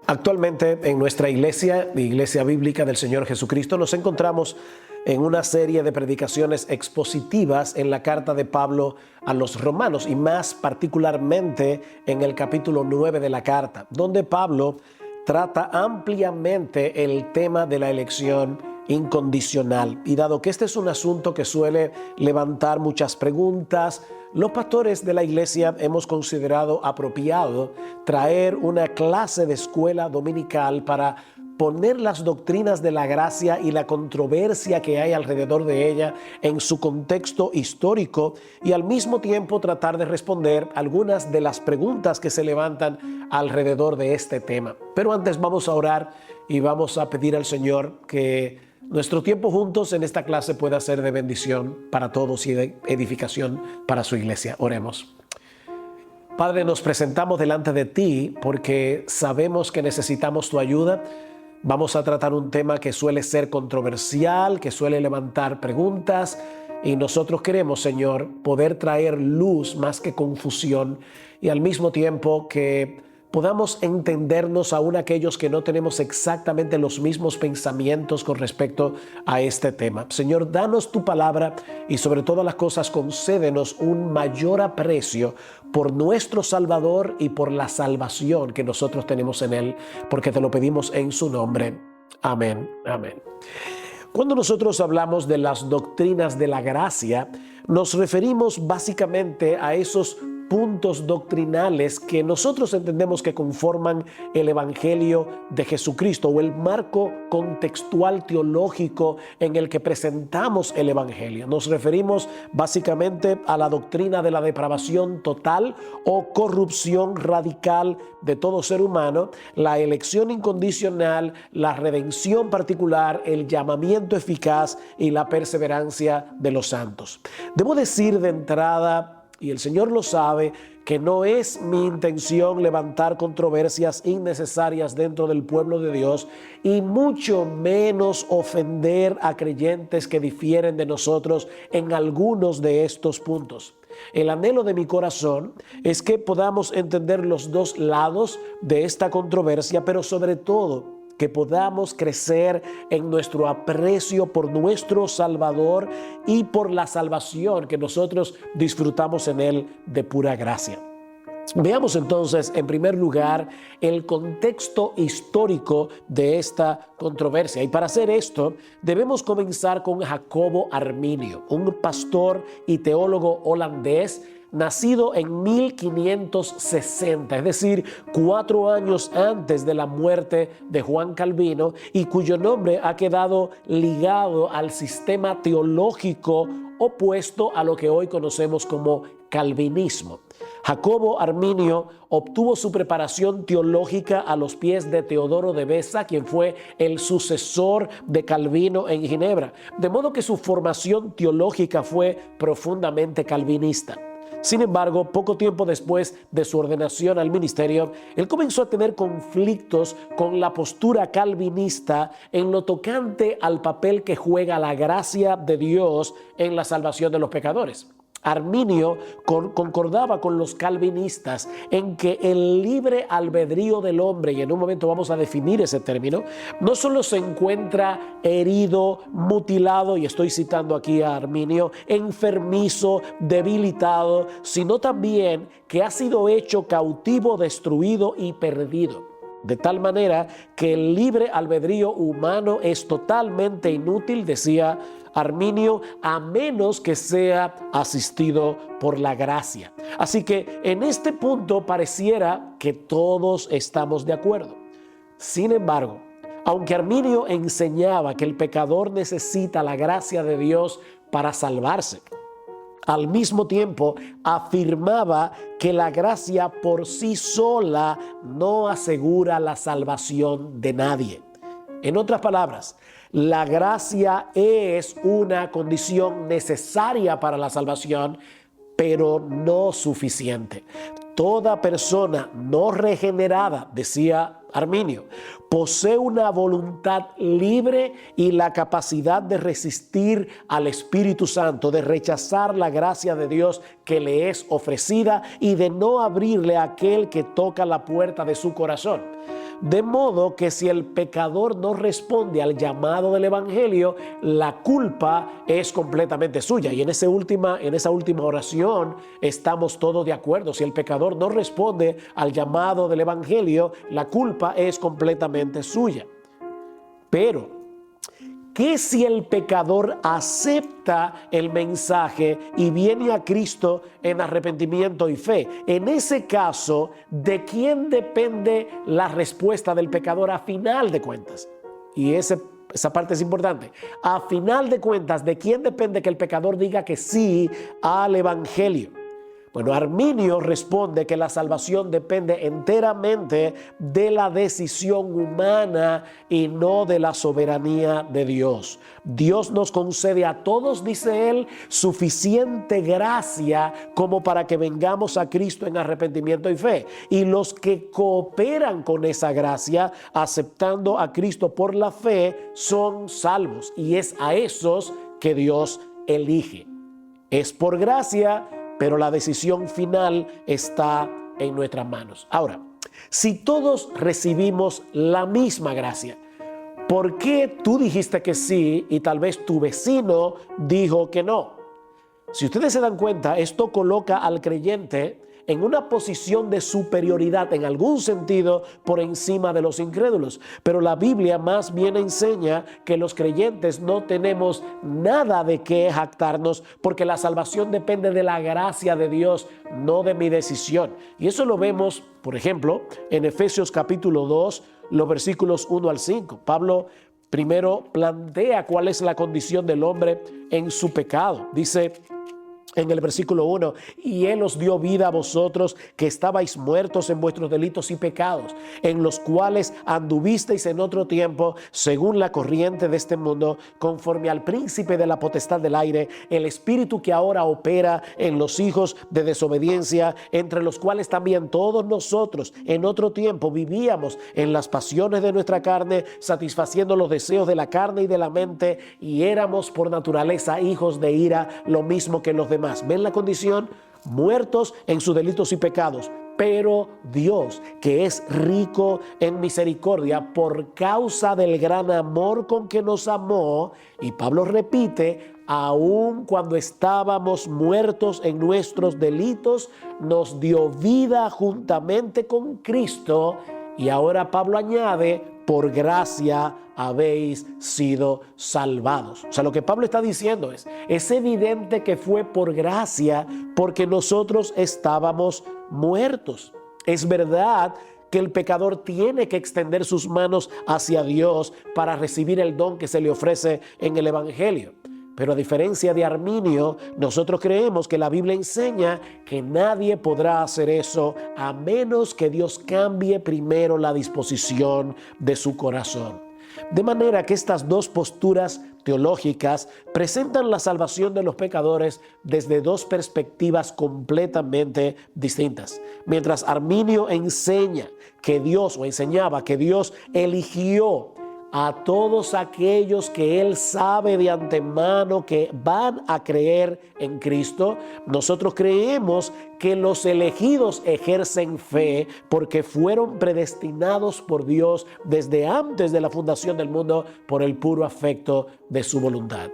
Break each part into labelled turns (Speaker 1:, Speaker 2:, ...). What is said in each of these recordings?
Speaker 1: Actualmente en nuestra iglesia, la Iglesia Bíblica del Señor Jesucristo, nos encontramos en una serie de predicaciones expositivas en la carta de Pablo a los romanos y más particularmente en el capítulo 9 de la carta, donde Pablo trata ampliamente el tema de la elección incondicional. Y dado que este es un asunto que suele levantar muchas preguntas, los pastores de la iglesia hemos considerado apropiado traer una clase de escuela dominical para poner las doctrinas de la gracia y la controversia que hay alrededor de ella en su contexto histórico y al mismo tiempo tratar de responder algunas de las preguntas que se levantan alrededor de este tema. Pero antes vamos a orar y vamos a pedir al Señor que nuestro tiempo juntos en esta clase pueda ser de bendición para todos y de edificación para su iglesia. Oremos. Padre, nos presentamos delante de ti porque sabemos que necesitamos tu ayuda. Vamos a tratar un tema que suele ser controversial, que suele levantar preguntas y nosotros queremos, Señor, poder traer luz más que confusión y al mismo tiempo que podamos entendernos aún aquellos que no tenemos exactamente los mismos pensamientos con respecto a este tema. Señor, danos tu palabra y sobre todas las cosas concédenos un mayor aprecio por nuestro Salvador y por la salvación que nosotros tenemos en Él, porque te lo pedimos en su nombre. Amén. Amén. Cuando nosotros hablamos de las doctrinas de la gracia, nos referimos básicamente a esos puntos doctrinales que nosotros entendemos que conforman el Evangelio de Jesucristo o el marco contextual teológico en el que presentamos el Evangelio. Nos referimos básicamente a la doctrina de la depravación total o corrupción radical de todo ser humano, la elección incondicional, la redención particular, el llamamiento eficaz y la perseverancia de los santos. Debo decir de entrada, y el Señor lo sabe, que no es mi intención levantar controversias innecesarias dentro del pueblo de Dios y mucho menos ofender a creyentes que difieren de nosotros en algunos de estos puntos. El anhelo de mi corazón es que podamos entender los dos lados de esta controversia, pero sobre todo que podamos crecer en nuestro aprecio por nuestro Salvador y por la salvación que nosotros disfrutamos en Él de pura gracia. Veamos entonces, en primer lugar, el contexto histórico de esta controversia. Y para hacer esto, debemos comenzar con Jacobo Arminio, un pastor y teólogo holandés nacido en 1560, es decir, 4 años antes de la muerte de Juan Calvino, y cuyo nombre ha quedado ligado al sistema teológico opuesto a lo que hoy conocemos como calvinismo. Jacobo Arminio obtuvo su preparación teológica a los pies de Teodoro de Beza, quien fue el sucesor de Calvino en Ginebra, de modo que su formación teológica fue profundamente calvinista. Sin embargo, poco tiempo después de su ordenación al ministerio, él comenzó a tener conflictos con la postura calvinista en lo tocante al papel que juega la gracia de Dios en la salvación de los pecadores. Arminio concordaba con los calvinistas en que el libre albedrío del hombre, y en un momento vamos a definir ese término, no solo se encuentra herido, mutilado, y estoy citando aquí a Arminio, enfermizo, debilitado, sino también que ha sido hecho cautivo, destruido y perdido. De tal manera que el libre albedrío humano es totalmente inútil, decía Arminio, a menos que sea asistido por la gracia. Así que en este punto pareciera que todos estamos de acuerdo. Sin embargo, aunque Arminio enseñaba que el pecador necesita la gracia de Dios para salvarse, al mismo tiempo afirmaba que la gracia por sí sola no asegura la salvación de nadie. En otras palabras, la gracia es una condición necesaria para la salvación, pero no suficiente. Toda persona no regenerada, decía Arminio, posee una voluntad libre y la capacidad de resistir al Espíritu Santo, de rechazar la gracia de Dios que le es ofrecida y de no abrirle a aquel que toca la puerta de su corazón. De modo que si el pecador no responde al llamado del evangelio, la culpa es completamente suya. Y en esa última oración estamos todos de acuerdo. Si el pecador no responde al llamado del evangelio, la culpa es completamente suya. Pero ¿qué si el pecador acepta el mensaje y viene a Cristo en arrepentimiento y fe? En ese caso, ¿de quién depende la respuesta del pecador a final de cuentas? Y esa parte es importante. A final de cuentas, ¿de quién depende que el pecador diga que sí al evangelio? Bueno, Arminio responde que la salvación depende enteramente de la decisión humana y no de la soberanía de Dios. Dios nos concede a todos, dice él, suficiente gracia como para que vengamos a Cristo en arrepentimiento y fe. Y los que cooperan con esa gracia, aceptando a Cristo por la fe, son salvos. Y es a esos que Dios elige. Es por gracia, pero la decisión final está en nuestras manos. Ahora, si todos recibimos la misma gracia, ¿por qué tú dijiste que sí y tal vez tu vecino dijo que no? Si ustedes se dan cuenta, esto coloca al creyente en una posición de superioridad en algún sentido por encima de los incrédulos. Pero la Biblia más bien enseña que los creyentes no tenemos nada de qué jactarnos porque la salvación depende de la gracia de Dios, no de mi decisión. Y eso lo vemos, por ejemplo, en Efesios capítulo 2, los versículos 1 al 5. Pablo primero plantea cuál es la condición del hombre en su pecado. Dice en el versículo 1, y Él os dio vida a vosotros que estabais muertos en vuestros delitos y pecados, en los cuales anduvisteis en otro tiempo, según la corriente de este mundo, conforme al príncipe de la potestad del aire, el espíritu que ahora opera en los hijos de desobediencia, entre los cuales también todos nosotros en otro tiempo vivíamos en las pasiones de nuestra carne, satisfaciendo los deseos de la carne y de la mente, y éramos por naturaleza hijos de ira, lo mismo que los demás. ¿Ven la condición? Muertos en sus delitos y pecados. Pero Dios, que es rico en misericordia por causa del gran amor con que nos amó, y Pablo repite, aun cuando estábamos muertos en nuestros delitos, nos dio vida juntamente con Cristo. Y ahora Pablo añade, por gracia habéis sido salvados. O sea, lo que Pablo está diciendo es evidente que fue por gracia porque nosotros estábamos muertos. Es verdad que el pecador tiene que extender sus manos hacia Dios para recibir el don que se le ofrece en el evangelio. Pero a diferencia de Arminio, nosotros creemos que la Biblia enseña que nadie podrá hacer eso a menos que Dios cambie primero la disposición de su corazón. De manera que estas dos posturas teológicas presentan la salvación de los pecadores desde dos perspectivas completamente distintas. Mientras Arminio enseñaba que Dios eligió a todos aquellos que Él sabe de antemano que van a creer en Cristo, nosotros creemos que los elegidos ejercen fe porque fueron predestinados por Dios desde antes de la fundación del mundo por el puro afecto de su voluntad.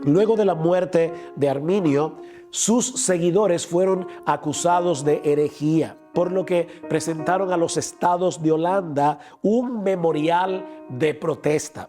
Speaker 1: Luego de la muerte de Arminio, sus seguidores fueron acusados de herejía, por lo que presentaron a los estados de Holanda un memorial de protesta.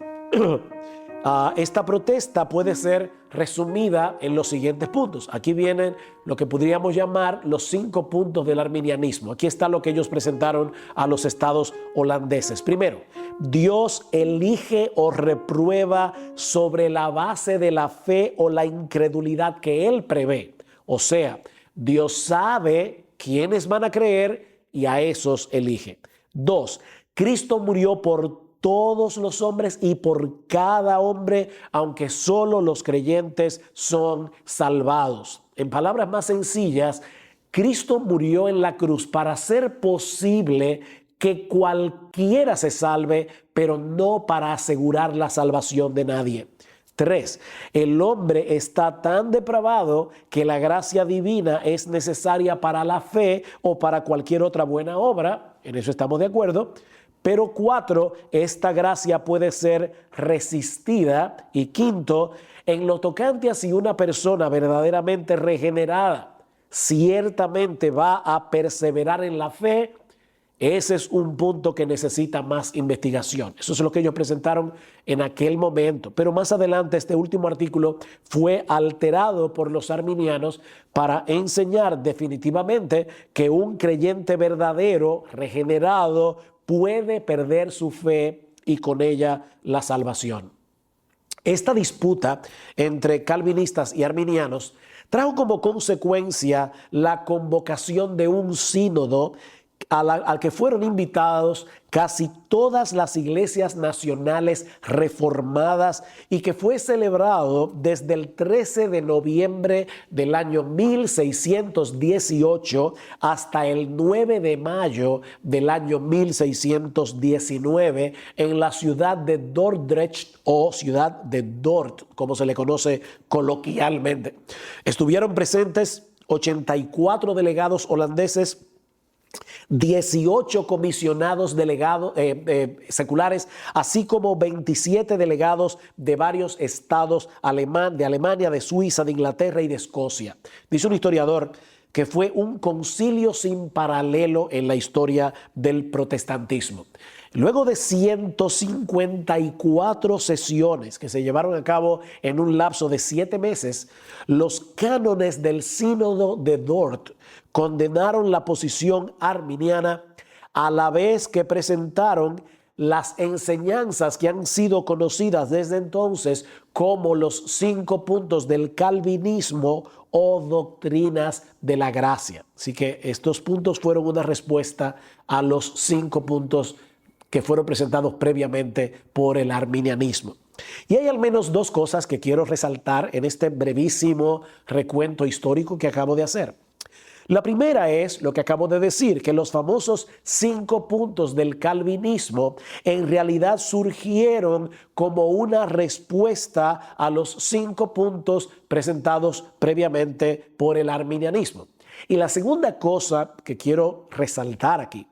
Speaker 1: Esta protesta puede ser resumida en los siguientes puntos. Aquí vienen lo que podríamos llamar los 5 puntos del arminianismo. Aquí está lo que ellos presentaron a los estados holandeses. Primero, Dios elige o reprueba sobre la base de la fe o la incredulidad que Él prevé. O sea, Dios sabe quiénes van a creer y a esos elige. 2, Cristo murió por todos los hombres y por cada hombre, aunque solo los creyentes son salvados. En palabras más sencillas, Cristo murió en la cruz para hacer posible que cualquiera se salve, pero no para asegurar la salvación de nadie. 3, el hombre está tan depravado que la gracia divina es necesaria para la fe o para cualquier otra buena obra, en eso estamos de acuerdo, Pero 4, esta gracia puede ser resistida. Y 5, en lo tocante a si una persona verdaderamente regenerada ciertamente va a perseverar en la fe, ese es un punto que necesita más investigación. Eso es lo que ellos presentaron en aquel momento. Pero más adelante este último artículo fue alterado por los arminianos para enseñar definitivamente que un creyente verdadero, regenerado, puede perder su fe y con ella la salvación. Esta disputa entre calvinistas y arminianos trajo como consecuencia la convocación de un sínodo al que fueron invitados casi todas las iglesias nacionales reformadas y que fue celebrado desde el 13 de noviembre del año 1618 hasta el 9 de mayo del año 1619 en la ciudad de Dordrecht o ciudad de Dort, como se le conoce coloquialmente. Estuvieron presentes 84 delegados holandeses, 18 comisionados delegados seculares, así como 27 delegados de varios estados de Alemania, de Suiza, de Inglaterra y de Escocia. Dice un historiador que fue un concilio sin paralelo en la historia del protestantismo. Luego de 154 sesiones que se llevaron a cabo en un lapso de 7 meses, los cánones del Sínodo de Dort condenaron la posición arminiana a la vez que presentaron las enseñanzas que han sido conocidas desde entonces como los 5 puntos del calvinismo o doctrinas de la gracia. Así que estos puntos fueron una respuesta a los 5 puntos que fueron presentados previamente por el arminianismo. Y hay al menos 2 cosas que quiero resaltar en este brevísimo recuento histórico que acabo de hacer. La primera es lo que acabo de decir, que los famosos 5 puntos del calvinismo en realidad surgieron como una respuesta a los 5 puntos presentados previamente por el arminianismo. Y la segunda cosa que quiero resaltar aquí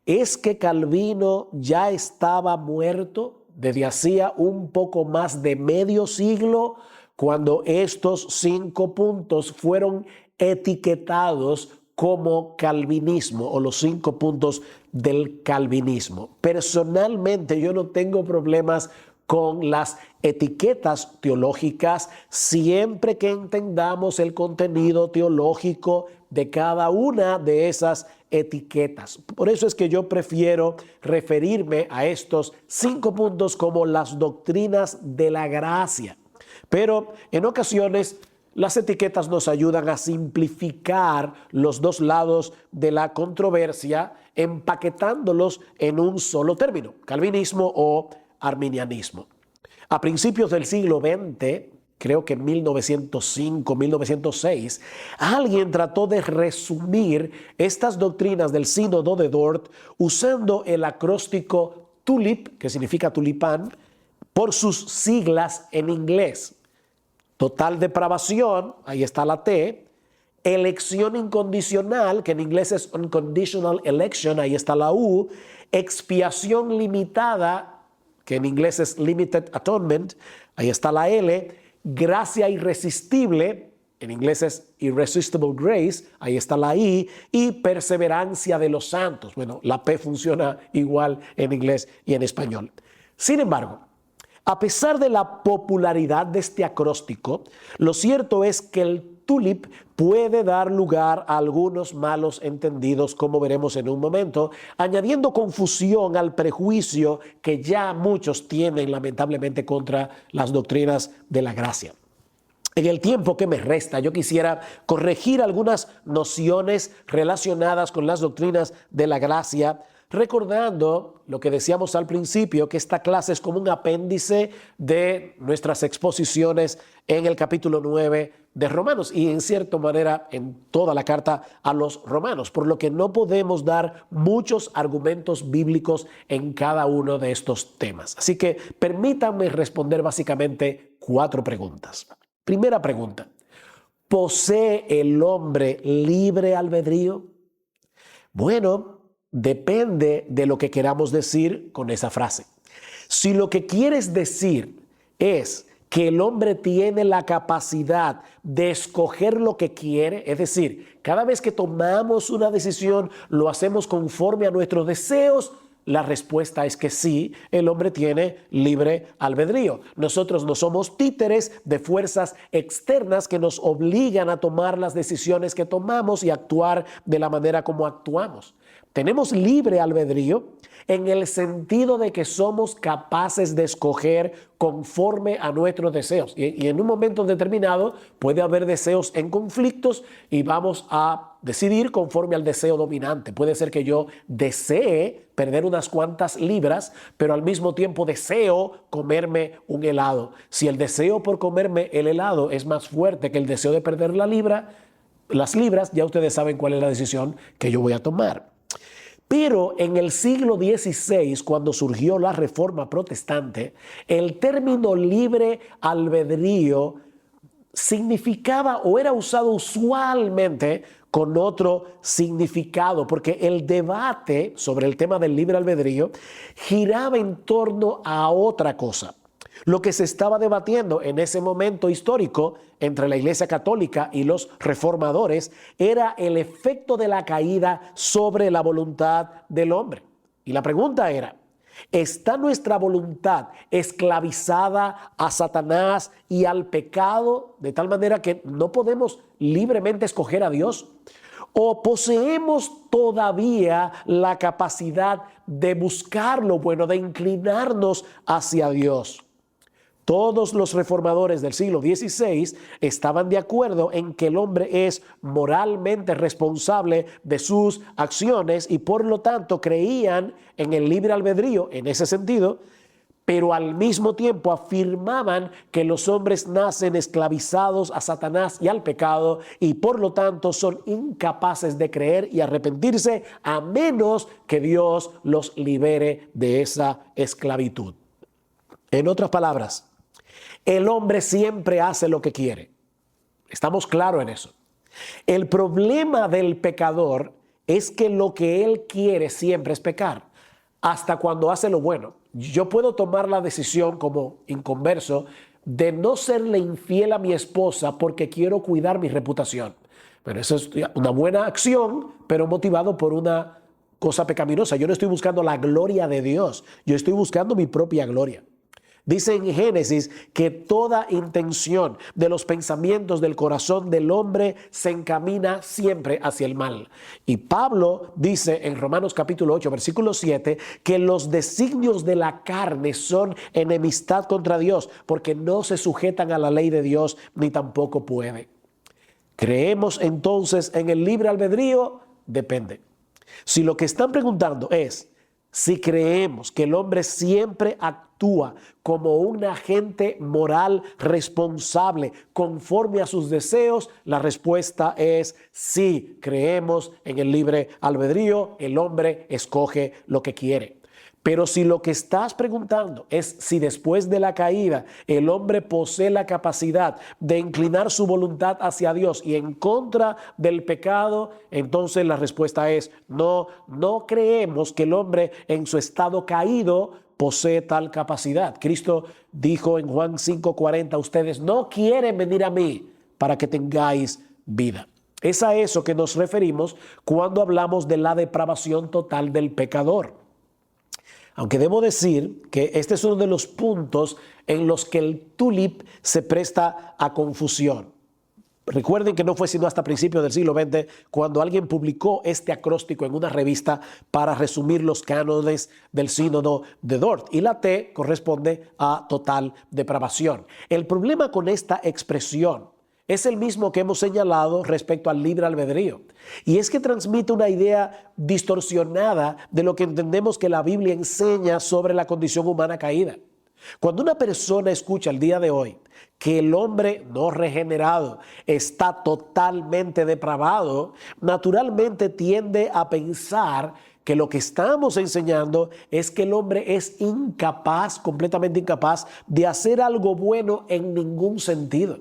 Speaker 1: es que Calvino ya estaba muerto desde hacía un poco más de medio siglo cuando estos 5 puntos fueron etiquetados como calvinismo o los 5 puntos del calvinismo. Personalmente yo no tengo problemas con las etiquetas teológicas siempre que entendamos el contenido teológico de cada una de esas etiquetas. Por eso es que yo prefiero referirme a estos 5 puntos como las doctrinas de la gracia. Pero en ocasiones las etiquetas nos ayudan a simplificar los 2 lados de la controversia, empaquetándolos en un solo término, calvinismo o arminianismo. A principios del siglo XX, creo que en 1905, 1906, alguien trató de resumir estas doctrinas del Sínodo de Dort usando el acróstico TULIP, que significa tulipán, por sus siglas en inglés. Total depravación, ahí está la T. Elección incondicional, que en inglés es unconditional election, ahí está la U. Expiación limitada, que en inglés es limited atonement, ahí está la L. Gracia irresistible, en inglés es irresistible grace, ahí está la I. Y perseverancia de los santos. Bueno, la P funciona igual en inglés y en español. Sin embargo, a pesar de la popularidad de este acróstico, lo cierto es que el TULIP puede dar lugar a algunos malos entendidos, como veremos en un momento, añadiendo confusión al prejuicio que ya muchos tienen lamentablemente contra las doctrinas de la gracia. En el tiempo que me resta, yo quisiera corregir algunas nociones relacionadas con las doctrinas de la gracia, recordando lo que decíamos al principio, que esta clase es como un apéndice de nuestras exposiciones en el capítulo 9 de Romanos y en cierta manera en toda la carta a los romanos, por lo que no podemos dar muchos argumentos bíblicos en cada uno de estos temas. Así que permítanme responder básicamente 4 preguntas. Primera pregunta: ¿posee el hombre libre albedrío? Bueno, depende de lo que queramos decir con esa frase. Si lo que quieres decir es que el hombre tiene la capacidad de escoger lo que quiere, es decir, cada vez que tomamos una decisión lo hacemos conforme a nuestros deseos, la respuesta es que sí, el hombre tiene libre albedrío. Nosotros no somos títeres de fuerzas externas que nos obligan a tomar las decisiones que tomamos y actuar de la manera como actuamos. Tenemos libre albedrío en el sentido de que somos capaces de escoger conforme a nuestros deseos. Y en un momento determinado puede haber deseos en conflictos y vamos a decidir conforme al deseo dominante. Puede ser que yo desee perder unas cuantas libras, pero al mismo tiempo deseo comerme un helado. Si el deseo por comerme el helado es más fuerte que el deseo de perder las libras, ya ustedes saben cuál es la decisión que yo voy a tomar. Pero en el siglo XVI, cuando surgió la Reforma Protestante, el término libre albedrío significaba o era usado usualmente con otro significado, porque el debate sobre el tema del libre albedrío giraba en torno a otra cosa. Lo que se estaba debatiendo en ese momento histórico entre la Iglesia Católica y los reformadores era el efecto de la caída sobre la voluntad del hombre. Y la pregunta era, ¿está nuestra voluntad esclavizada a Satanás y al pecado de tal manera que no podemos libremente escoger a Dios? ¿O poseemos todavía la capacidad de buscar lo bueno, de inclinarnos hacia Dios? Todos los reformadores del siglo XVI estaban de acuerdo en que el hombre es moralmente responsable de sus acciones y por lo tanto creían en el libre albedrío en ese sentido, pero al mismo tiempo afirmaban que los hombres nacen esclavizados a Satanás y al pecado y por lo tanto son incapaces de creer y arrepentirse a menos que Dios los libere de esa esclavitud. En otras palabras, el hombre siempre hace lo que quiere. Estamos claros en eso. El problema del pecador es que lo que él quiere siempre es pecar, hasta cuando hace lo bueno. Yo puedo tomar la decisión como inconverso de no serle infiel a mi esposa porque quiero cuidar mi reputación. Pero eso es una buena acción, pero motivado por una cosa pecaminosa. Yo no estoy buscando la gloria de Dios, yo estoy buscando mi propia gloria. Dice en Génesis que toda intención de los pensamientos del corazón del hombre se encamina siempre hacia el mal. Y Pablo dice en Romanos capítulo 8, versículo 7, que los designios de la carne son enemistad contra Dios, porque no se sujetan a la ley de Dios, ni tampoco puede. ¿Creemos entonces en el libre albedrío? Depende. Si lo que están preguntando es si creemos que el hombre siempre actúa como un agente moral responsable conforme a sus deseos, la respuesta es sí, creemos en el libre albedrío, el hombre escoge lo que quiere. Pero si lo que estás preguntando es si después de la caída el hombre posee la capacidad de inclinar su voluntad hacia Dios y en contra del pecado, entonces la respuesta es no, no creemos que el hombre en su estado caído posee tal capacidad. Cristo dijo en Juan 5:40, ustedes no quieren venir a mí para que tengáis vida. Es a eso que nos referimos cuando hablamos de la depravación total del pecador. Aunque debo decir que este es uno de los puntos en los que el tulip se presta a confusión. Recuerden que no fue sino hasta principios del siglo XX cuando alguien publicó este acróstico en una revista para resumir los cánones del sínodo de Dort. Y la T corresponde a total depravación. El problema con esta expresión es el mismo que hemos señalado respecto al libre albedrío. Y es que transmite una idea distorsionada de lo que entendemos que la Biblia enseña sobre la condición humana caída. Cuando una persona escucha el día de hoy que el hombre no regenerado está totalmente depravado, naturalmente tiende a pensar que lo que estamos enseñando es que el hombre es incapaz, completamente incapaz, de hacer algo bueno en ningún sentido.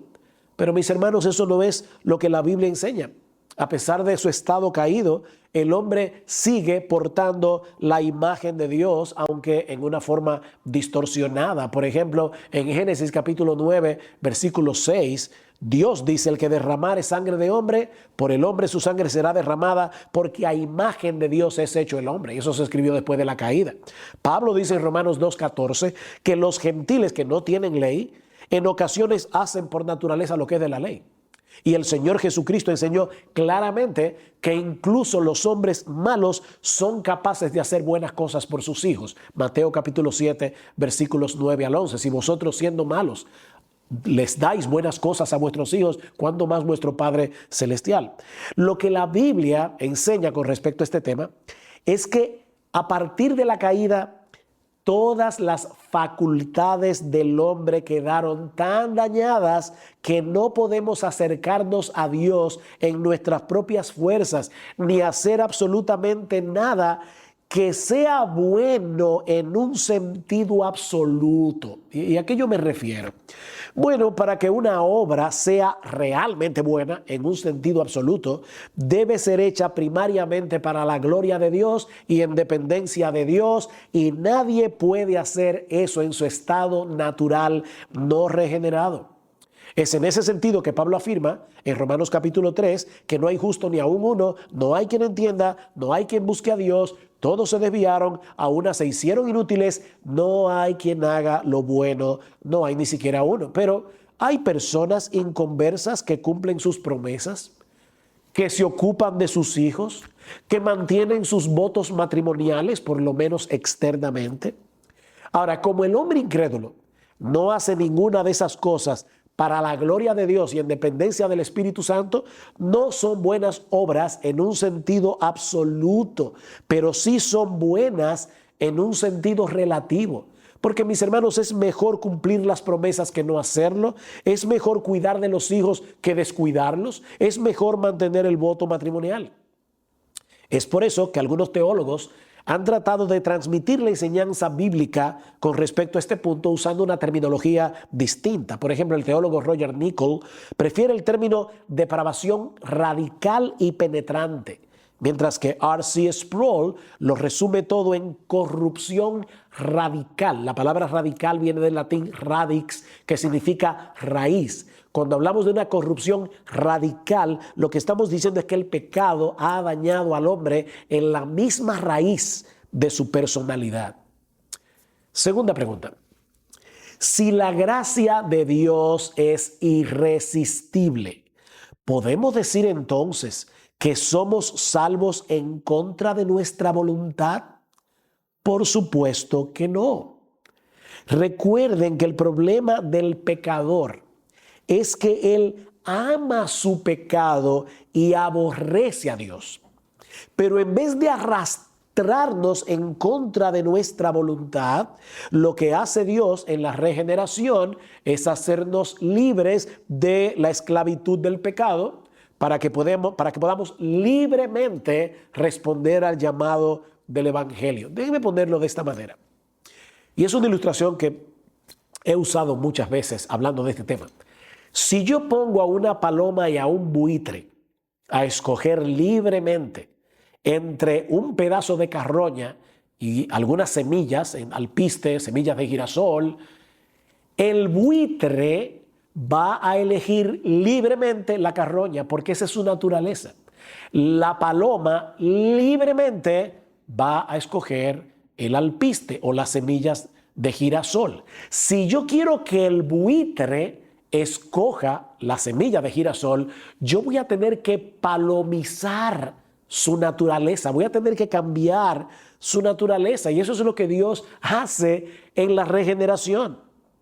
Speaker 1: Pero mis hermanos, eso no es lo que la Biblia enseña. a pesar de su estado caído, el hombre sigue portando la imagen de Dios, aunque en una forma distorsionada. Por ejemplo, en Génesis capítulo 9, versículo 6, Dios dice: el que derramare sangre de hombre, por el hombre su sangre será derramada, porque a imagen de Dios es hecho el hombre. Y eso se escribió después de la caída. Pablo dice en Romanos 2:14 que los gentiles que no tienen ley, en ocasiones hacen por naturaleza lo que es de la ley. Y el Señor Jesucristo enseñó claramente que incluso los hombres malos son capaces de hacer buenas cosas por sus hijos. Mateo capítulo 7, versículos 9 al 11. Si vosotros, siendo malos, les dais buenas cosas a vuestros hijos, ¿cuánto más vuestro Padre Celestial? Lo que la Biblia enseña con respecto a este tema es que a partir de la caída, todas las facultades del hombre quedaron tan dañadas que no podemos acercarnos a Dios en nuestras propias fuerzas, ni hacer absolutamente nada que sea bueno en un sentido absoluto. ¿Y a qué yo me refiero? Bueno, para que una obra sea realmente buena en un sentido absoluto, debe ser hecha primariamente para la gloria de Dios y en dependencia de Dios, y nadie puede hacer eso en su estado natural no regenerado. Es en ese sentido que Pablo afirma en Romanos capítulo 3 que no hay justo ni aún uno, no hay quien entienda, no hay quien busque a Dios, todos se desviaron, a una se hicieron inútiles, no hay quien haga lo bueno, no hay ni siquiera uno. Pero hay personas inconversas que cumplen sus promesas, que se ocupan de sus hijos, que mantienen sus votos matrimoniales, por lo menos externamente. Ahora, como el hombre incrédulo no hace ninguna de esas cosas para la gloria de Dios y en dependencia del Espíritu Santo, no son buenas obras en un sentido absoluto, pero sí son buenas en un sentido relativo. Porque, mis hermanos, es mejor cumplir las promesas que no hacerlo, es mejor cuidar de los hijos que descuidarlos, es mejor mantener el voto matrimonial. Es por eso que algunos teólogos han tratado de transmitir la enseñanza bíblica con respecto a este punto usando una terminología distinta. Por ejemplo, el teólogo Roger Nicol prefiere el término depravación radical y penetrante, mientras que R.C. Sproul lo resume todo en corrupción radical. La palabra radical viene del latín radix, que significa raíz. Cuando hablamos de una corrupción radical, lo que estamos diciendo es que el pecado ha dañado al hombre en la misma raíz de su personalidad. Segunda pregunta. Si la gracia de Dios es irresistible, ¿podemos decir entonces que somos salvos en contra de nuestra voluntad? Por supuesto que no. Recuerden que el problema del pecador es que él ama su pecado y aborrece a Dios. Pero en vez de arrastrarnos en contra de nuestra voluntad, lo que hace Dios en la regeneración es hacernos libres de la esclavitud del pecado para que podamos libremente responder al llamado del Evangelio. Déjenme ponerlo de esta manera. Y es una ilustración que he usado muchas veces hablando de este tema. Si yo pongo a una paloma y a un buitre a escoger libremente entre un pedazo de carroña y algunas semillas, en alpiste, semillas de girasol, el buitre va a elegir libremente la carroña porque esa es su naturaleza. La paloma libremente va a escoger el alpiste o las semillas de girasol. Si yo quiero que el buitre escoja la semilla de girasol, yo voy a tener que palomizar su naturaleza, voy a tener que cambiar su naturaleza, y eso es lo que Dios hace en la regeneración.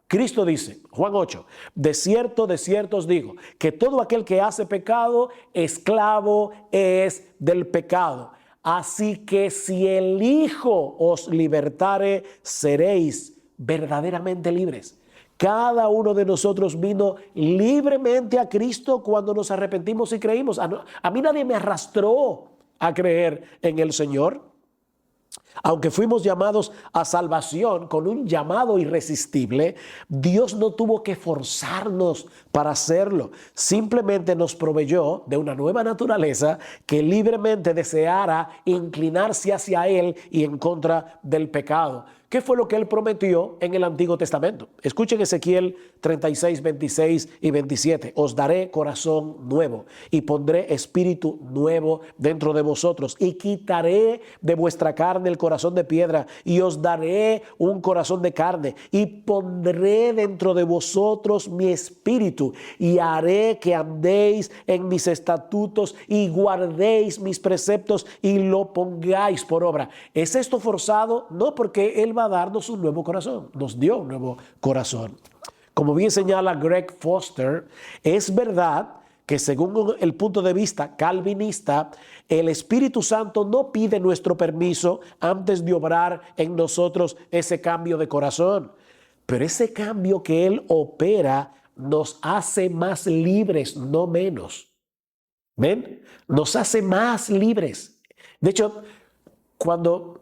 Speaker 1: Cristo dice, Juan 8, de cierto os digo, que todo aquel que hace pecado, esclavo es del pecado. Así que si el Hijo os libertare, seréis verdaderamente libres. Cada uno de nosotros vino libremente a Cristo cuando nos arrepentimos y creímos. A mí nadie me arrastró a creer en el Señor. Aunque fuimos llamados a salvación con un llamado irresistible, Dios no tuvo que forzarnos para hacerlo. Simplemente nos proveyó de una nueva naturaleza que libremente deseara inclinarse hacia Él y en contra del pecado. ¿Qué fue lo que Él prometió en el Antiguo Testamento? Escuchen Ezequiel 36, 26 y 27. Os daré corazón nuevo y pondré espíritu nuevo dentro de vosotros y quitaré de vuestra carne el corazón de piedra y os daré un corazón de carne y pondré dentro de vosotros mi espíritu y haré que andéis en mis estatutos y guardéis mis preceptos y lo pongáis por obra. ¿Es esto forzado? No, porque Él va a darnos un nuevo corazón. Nos dio un nuevo corazón. Como bien señala Greg Foster, es verdad que según el punto de vista calvinista, el Espíritu Santo no pide nuestro permiso antes de obrar en nosotros ese cambio de corazón. Pero ese cambio que Él opera nos hace más libres, no menos. ¿Ven? Nos hace más libres. De hecho, cuando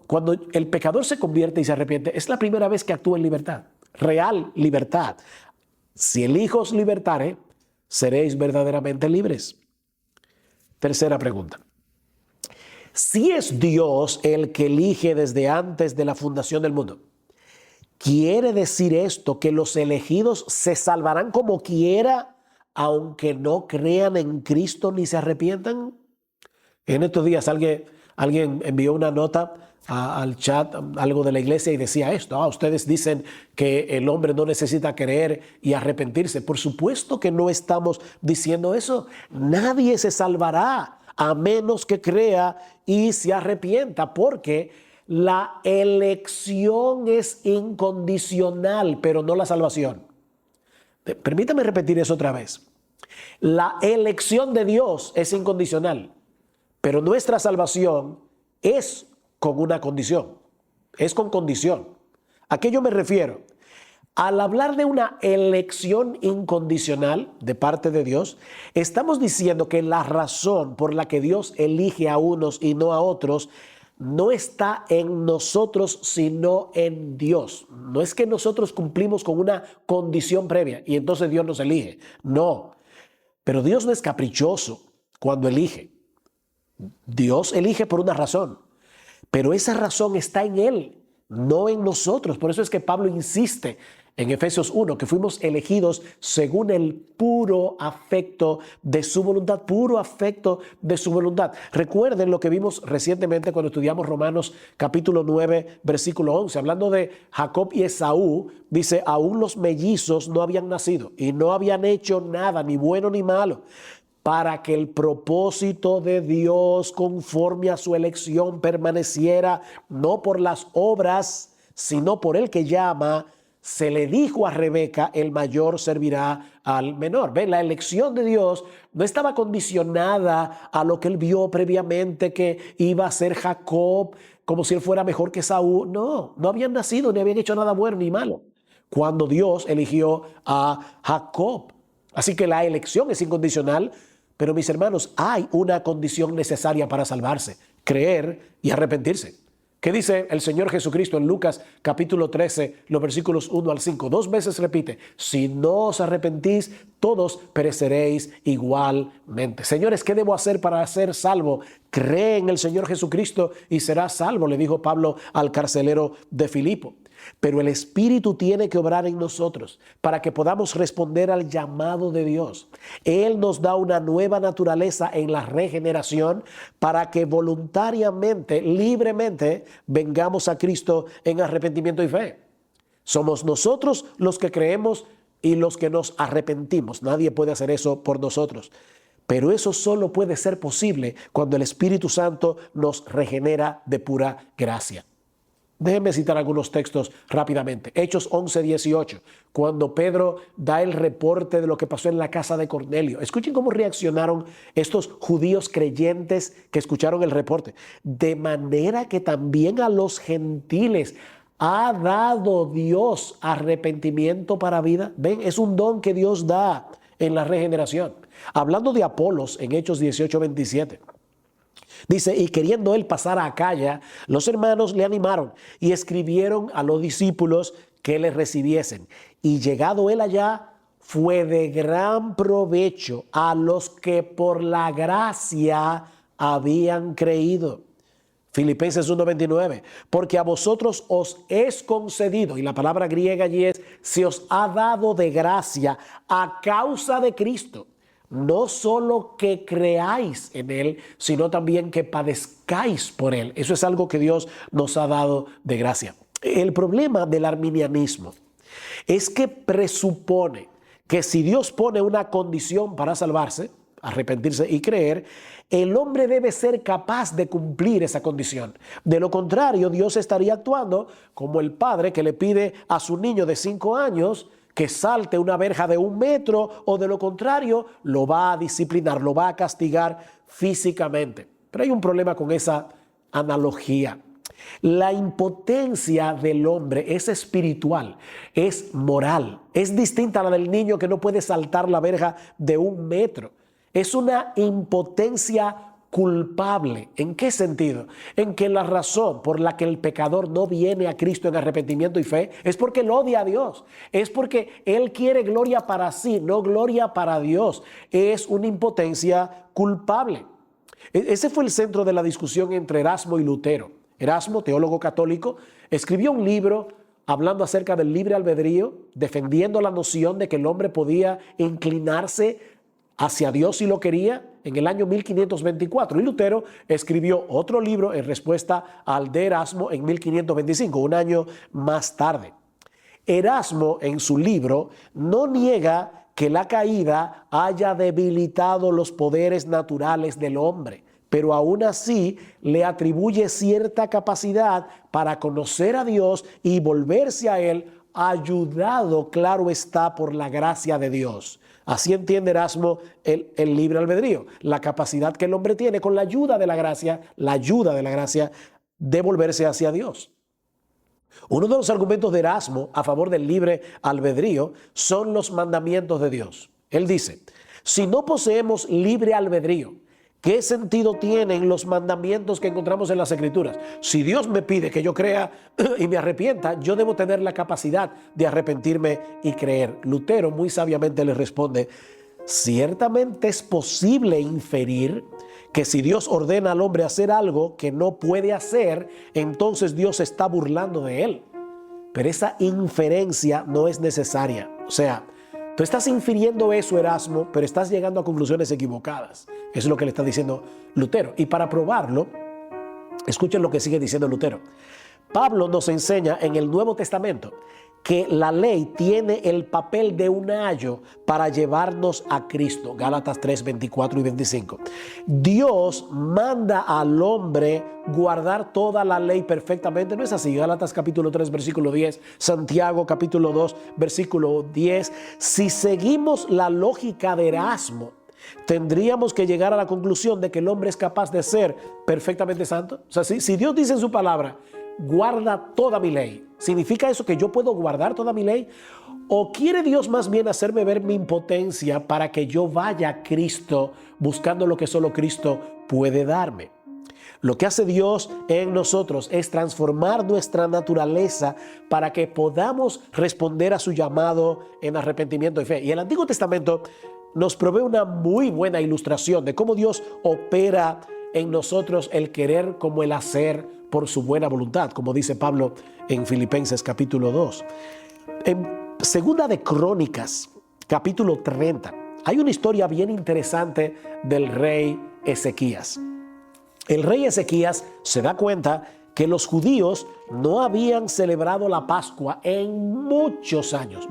Speaker 1: el pecador se convierte y se arrepiente, es la primera vez que actúa en libertad, real libertad. Si el Hijo os libertare, seréis verdaderamente libres. Tercera pregunta. Si es Dios el que elige desde antes de la fundación del mundo, ¿quiere decir esto que los elegidos se salvarán como quiera, aunque no crean en Cristo ni se arrepientan? En estos días alguien envió una nota al chat, algo de la iglesia, y decía esto: ustedes dicen que el hombre no necesita creer y arrepentirse. Por supuesto que no estamos diciendo eso. Nadie se salvará a menos que crea y se arrepienta, porque la elección es incondicional, pero no la salvación. Permítame repetir eso otra vez. La elección de Dios es incondicional, pero nuestra salvación es con una condición, es con condición. ¿A qué yo me refiero? Al hablar de una elección incondicional de parte de Dios, estamos diciendo que la razón por la que Dios elige a unos y no a otros no está en nosotros, sino en Dios. No es que nosotros cumplimos con una condición previa y entonces Dios nos elige. No, pero Dios no es caprichoso cuando elige. Dios elige por una razón, pero esa razón está en Él, no en nosotros. Por eso es que Pablo insiste en Efesios 1, que fuimos elegidos según el puro afecto de su voluntad, puro afecto de su voluntad. Recuerden lo que vimos recientemente cuando estudiamos Romanos capítulo 9, versículo 11, hablando de Jacob y Esaú. Dice: aún los mellizos no habían nacido y no habían hecho nada, ni bueno ni malo, para que el propósito de Dios conforme a su elección permaneciera, no por las obras, sino por el que llama. Se le dijo a Rebeca: el mayor servirá al menor. ¿Ven? La elección de Dios no estaba condicionada a lo que él vio previamente que iba a ser Jacob, como si él fuera mejor que Saúl. No habían nacido ni habían hecho nada bueno ni malo cuando Dios eligió a Jacob. Así que la elección es incondicional. Pero mis hermanos, hay una condición necesaria para salvarse: creer y arrepentirse. ¿Qué dice el Señor Jesucristo en Lucas capítulo 13, los versículos 1 al 5? 2 veces repite: si no os arrepentís, todos pereceréis igualmente. Señores, ¿qué debo hacer para ser salvo? Cree en el Señor Jesucristo y serás salvo, le dijo Pablo al carcelero de Filipo. Pero el Espíritu tiene que obrar en nosotros para que podamos responder al llamado de Dios. Él nos da una nueva naturaleza en la regeneración para que voluntariamente, libremente, vengamos a Cristo en arrepentimiento y fe. Somos nosotros los que creemos y los que nos arrepentimos. Nadie puede hacer eso por nosotros. Pero eso solo puede ser posible cuando el Espíritu Santo nos regenera de pura gracia. Déjenme citar algunos textos rápidamente. Hechos 11, 18, cuando Pedro da el reporte de lo que pasó en la casa de Cornelio. Escuchen cómo reaccionaron estos judíos creyentes que escucharon el reporte. De manera que también a los gentiles ha dado Dios arrepentimiento para vida. Ven, es un don que Dios da en la regeneración. Hablando de Apolos en Hechos 18, 27. Dice, y queriendo él pasar a Acaya, los hermanos le animaron y escribieron a los discípulos que le recibiesen. Y llegado él allá, fue de gran provecho a los que por la gracia habían creído. Filipenses 1:29, porque a vosotros os es concedido, y la palabra griega allí es, se os ha dado de gracia a causa de Cristo, no solo que creáis en Él, sino también que padezcáis por Él. Eso es algo que Dios nos ha dado de gracia. El problema del arminianismo es que presupone que si Dios pone una condición para salvarse, arrepentirse y creer, el hombre debe ser capaz de cumplir esa condición. De lo contrario, Dios estaría actuando como el padre que le pide a su niño de 5 años que salte una verja de 1 metro, o de lo contrario, lo va a disciplinar, lo va a castigar físicamente. Pero hay un problema con esa analogía. La impotencia del hombre es espiritual, es moral, es distinta a la del niño que no puede saltar la verja de 1 metro. Es una impotencia culpable. ¿En qué sentido? En que la razón por la que el pecador no viene a Cristo en arrepentimiento y fe es porque él odia a Dios. Es porque él quiere gloria para sí, no gloria para Dios. Es una impotencia culpable. Ese fue el centro de la discusión entre Erasmo y Lutero. Erasmo, teólogo católico, escribió un libro hablando acerca del libre albedrío, defendiendo la noción de que el hombre podía inclinarse hacia Dios si lo quería, en el año 1524. Y Lutero escribió otro libro en respuesta al de Erasmo en 1525, un año más tarde. Erasmo en su libro no niega que la caída haya debilitado los poderes naturales del hombre, pero aún así le atribuye cierta capacidad para conocer a Dios y volverse a Él, ayudado, claro está, por la gracia de Dios. Así entiende Erasmo el libre albedrío, la capacidad que el hombre tiene con la ayuda de la gracia, de volverse hacia Dios. Uno de los argumentos de Erasmo a favor del libre albedrío son los mandamientos de Dios. Él dice, si no poseemos libre albedrío, ¿qué sentido tienen los mandamientos que encontramos en las Escrituras? Si Dios me pide que yo crea y me arrepienta, yo debo tener la capacidad de arrepentirme y creer. Lutero muy sabiamente le responde, ciertamente es posible inferir que si Dios ordena al hombre hacer algo que no puede hacer, entonces Dios se está burlando de él. Pero esa inferencia no es necesaria. O sea, tú estás infiriendo eso, Erasmo, pero estás llegando a conclusiones equivocadas. Eso es lo que le está diciendo Lutero. Y para probarlo, escuchen lo que sigue diciendo Lutero. Pablo nos enseña en el Nuevo Testamento que la ley tiene el papel de un ayo para llevarnos a Cristo. Gálatas 3, 24 y 25. Dios manda al hombre guardar toda la ley perfectamente. ¿No es así? Gálatas capítulo 3, versículo 10. Santiago capítulo 2, versículo 10. Si seguimos la lógica de Erasmo, tendríamos que llegar a la conclusión de que el hombre es capaz de ser perfectamente santo. O sea, si Dios dice en su palabra, guarda toda mi ley, ¿significa eso que yo puedo guardar toda mi ley? ¿O quiere Dios más bien hacerme ver mi impotencia para que yo vaya a Cristo buscando lo que solo Cristo puede darme? Lo que hace Dios en nosotros es transformar nuestra naturaleza para que podamos responder a su llamado en arrepentimiento y fe. Y el Antiguo Testamento nos provee una muy buena ilustración de cómo Dios opera en nosotros el querer como el hacer por su buena voluntad, como dice Pablo en Filipenses capítulo 2. En Segunda de Crónicas, capítulo 30, hay una historia bien interesante del rey Ezequías. El rey Ezequías se da cuenta que los judíos no habían celebrado la Pascua en muchos años.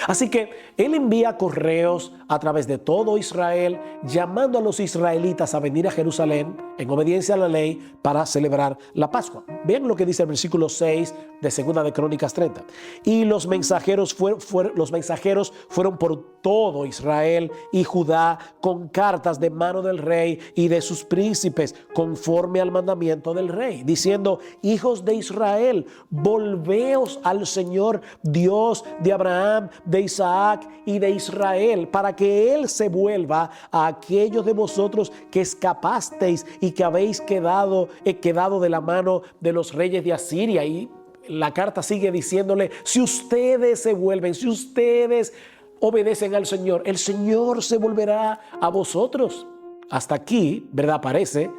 Speaker 1: Así que él envía correos a través de todo Israel, llamando a los israelitas a venir a Jerusalén en obediencia a la ley para celebrar la Pascua. Vean lo que dice el versículo 6 de Segunda de Crónicas 30. Y los mensajeros fueron por todo Israel y Judá con cartas de mano del rey y de sus príncipes, conforme al mandamiento mandato del rey, diciendo: hijos de Israel, volveos al Señor Dios de Abraham, de Isaac y de Israel, para que Él se vuelva a aquellos de vosotros que escapasteis y que habéis quedado de la mano de los reyes de Asiria. Y la carta sigue diciéndole: si ustedes se vuelven, si ustedes obedecen al Señor, el Señor se volverá a vosotros. Hasta aquí, ¿verdad? Parece,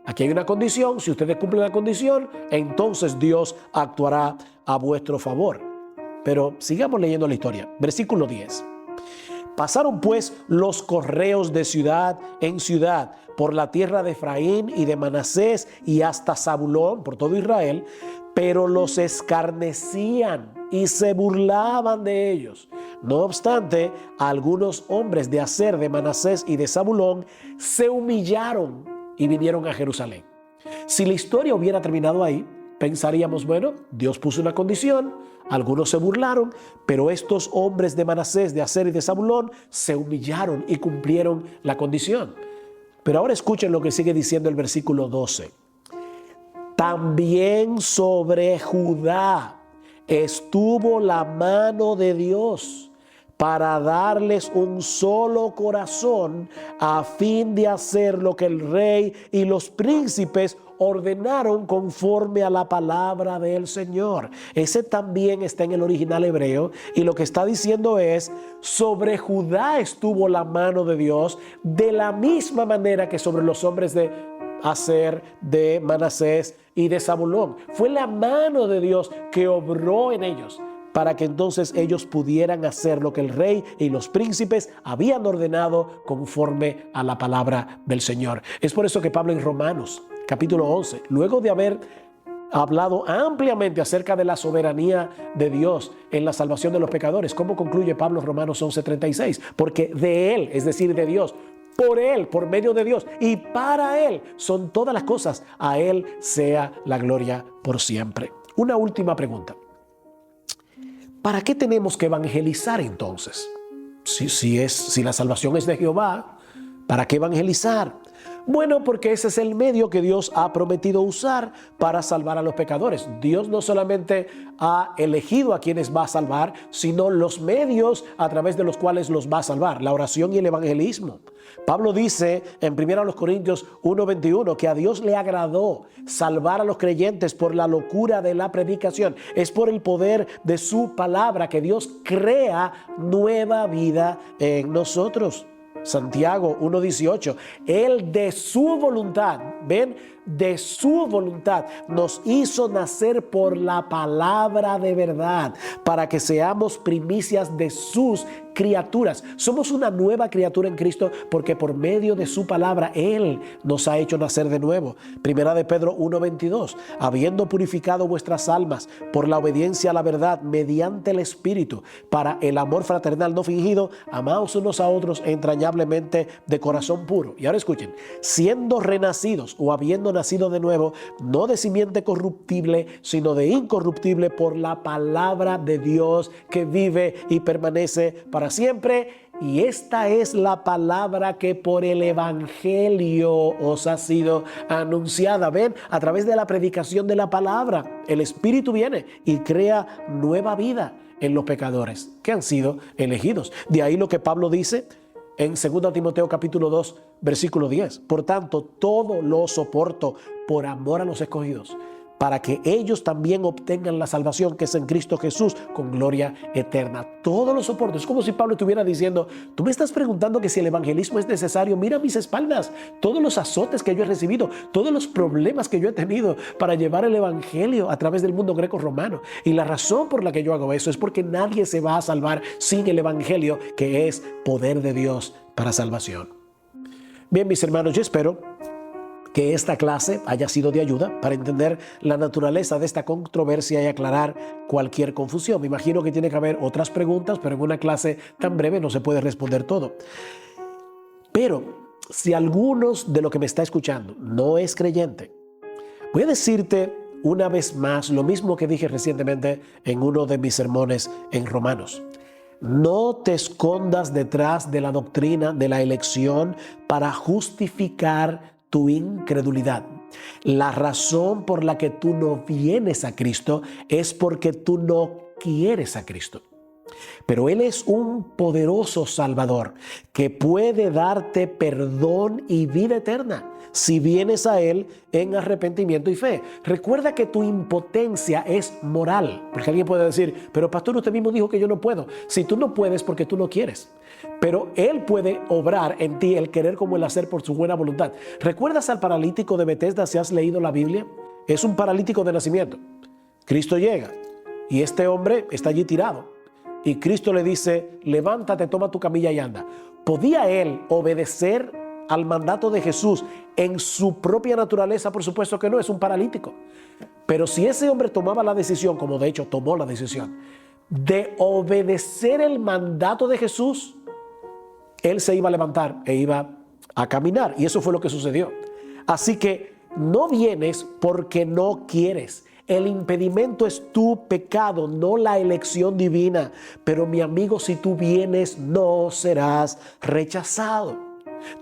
Speaker 1: aquí hay una condición. Si ustedes cumplen la condición, entonces Dios actuará a vuestro favor. Pero sigamos leyendo la historia. Versículo 10. Pasaron pues los correos de ciudad en ciudad por la tierra de Efraín y de Manasés y hasta Zabulón, por todo Israel, pero los escarnecían y se burlaban de ellos. No obstante, algunos hombres de Aser, de Manasés y de Zabulón se humillaron y vinieron a Jerusalén. Si la historia hubiera terminado ahí, pensaríamos: bueno, Dios puso una condición, algunos se burlaron, pero estos hombres de Manasés, de Aser y de Zabulón se humillaron y cumplieron la condición. Pero ahora escuchen lo que sigue diciendo el versículo 12. También sobre Judá estuvo la mano de Dios para darles un solo corazón, a fin de hacer lo que el rey y los príncipes ordenaron conforme a la palabra del Señor. Ese también está en el original hebreo, y lo que está diciendo es: sobre Judá estuvo la mano de Dios, de la misma manera que sobre los hombres de Aser, de Manasés y de Zabulón. Fue la mano de Dios que obró en ellos, para que entonces ellos pudieran hacer lo que el rey y los príncipes habían ordenado conforme a la palabra del Señor. Es por eso que Pablo en Romanos capítulo 11, luego de haber hablado ampliamente acerca de la soberanía de Dios en la salvación de los pecadores, ¿cómo concluye Pablo en Romanos 11:36? Porque de Él, es decir, de Dios, por Él, por medio de Dios y para Él son todas las cosas. A Él sea la gloria por siempre. Una última pregunta. ¿Para qué tenemos que evangelizar entonces? Si la salvación es de Jehová, ¿para qué evangelizar? Bueno, porque ese es el medio que Dios ha prometido usar para salvar a los pecadores. Dios no solamente ha elegido a quienes va a salvar, sino los medios a través de los cuales los va a salvar: la oración y el evangelismo. Pablo dice en 1 Corintios 1:21 que a Dios le agradó salvar a los creyentes por la locura de la predicación. Es por el poder de su palabra que Dios crea nueva vida en nosotros. Santiago 1:18, Él de su voluntad, ven, de su voluntad nos hizo nacer por la palabra de verdad, para que seamos primicias de sus criaturas. Somos una nueva criatura en Cristo porque por medio de su palabra Él nos ha hecho nacer de nuevo. Primera de Pedro 1:22, habiendo purificado vuestras almas por la obediencia a la verdad mediante el Espíritu, para el amor fraternal no fingido, amaos unos a otros entrañablemente de corazón puro. Y ahora escuchen: siendo renacidos o habiendo nacido de nuevo, no de simiente corruptible, sino de incorruptible, por la palabra de Dios que vive y permanece para siempre. Y esta es la palabra que por el evangelio os ha sido anunciada. Ven, a través de la predicación de la palabra, el Espíritu viene y crea nueva vida en los pecadores que han sido elegidos. De ahí lo que Pablo dice en 2 Timoteo capítulo 2, versículo 10. Por tanto, todo lo soporto por amor a los escogidos, para que ellos también obtengan la salvación que es en Cristo Jesús con gloria eterna. Todo lo soporto. Es como si Pablo estuviera diciendo: tú me estás preguntando que si el evangelismo es necesario. Mira mis espaldas, todos los azotes que yo he recibido, todos los problemas que yo he tenido para llevar el evangelio a través del mundo greco-romano. Y la razón por la que yo hago eso es porque nadie se va a salvar sin el evangelio, que es poder de Dios para salvación. Bien, mis hermanos, yo espero que esta clase haya sido de ayuda para entender la naturaleza de esta controversia y aclarar cualquier confusión. Me imagino que tiene que haber otras preguntas, pero en una clase tan breve no se puede responder todo. Pero si algunos de lo que me está escuchando no es creyente, voy a decirte una vez más lo mismo que dije recientemente en uno de mis sermones en Romanos. No te escondas detrás de la doctrina de la elección para justificar tu incredulidad. La razón por la que tú no vienes a Cristo es porque tú no quieres a Cristo. Pero Él es un poderoso Salvador que puede darte perdón y vida eterna si vienes a Él en arrepentimiento y fe. Recuerda que tu impotencia es moral, porque alguien puede decir, pero pastor, usted mismo dijo que yo no puedo. Si tú no puedes porque tú no quieres, pero Él puede obrar en ti el querer como el hacer por su buena voluntad. ¿Recuerdas al paralítico de Betesda si has leído la Biblia? Es un paralítico de nacimiento. Cristo llega y este hombre está allí tirado. Y Cristo le dice, levántate, toma tu camilla y anda. ¿Podía él obedecer al mandato de Jesús en su propia naturaleza? Por supuesto que no, es un paralítico. Pero si ese hombre tomaba la decisión, como de hecho tomó la decisión, de obedecer el mandato de Jesús, él se iba a levantar e iba a caminar. Y eso fue lo que sucedió. Así que no vienes porque no quieres. El impedimento es tu pecado, no la elección divina. Pero mi amigo, si tú vienes, no serás rechazado.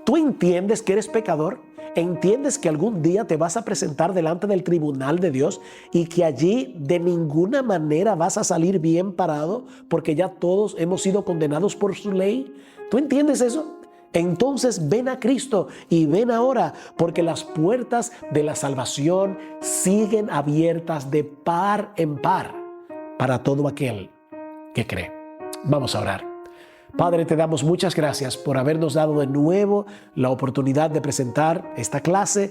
Speaker 1: ¿Tú entiendes que eres pecador? ¿Entiendes que algún día te vas a presentar delante del tribunal de Dios y que allí de ninguna manera vas a salir bien parado porque ya todos hemos sido condenados por su ley? ¿Tú entiendes eso? Entonces ven a Cristo y ven ahora, porque las puertas de la salvación siguen abiertas de par en par para todo aquel que cree. Vamos a orar. Padre, te damos muchas gracias por habernos dado de nuevo la oportunidad de presentar esta clase.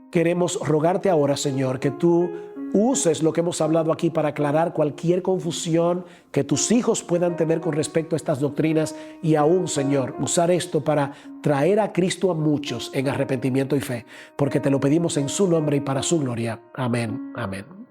Speaker 1: Queremos rogarte ahora, Señor, que tú uses lo que hemos hablado aquí para aclarar cualquier confusión que tus hijos puedan tener con respecto a estas doctrinas y aún, Señor, usar esto para traer a Cristo a muchos en arrepentimiento y fe, porque te lo pedimos en su nombre y para su gloria. Amén. Amén.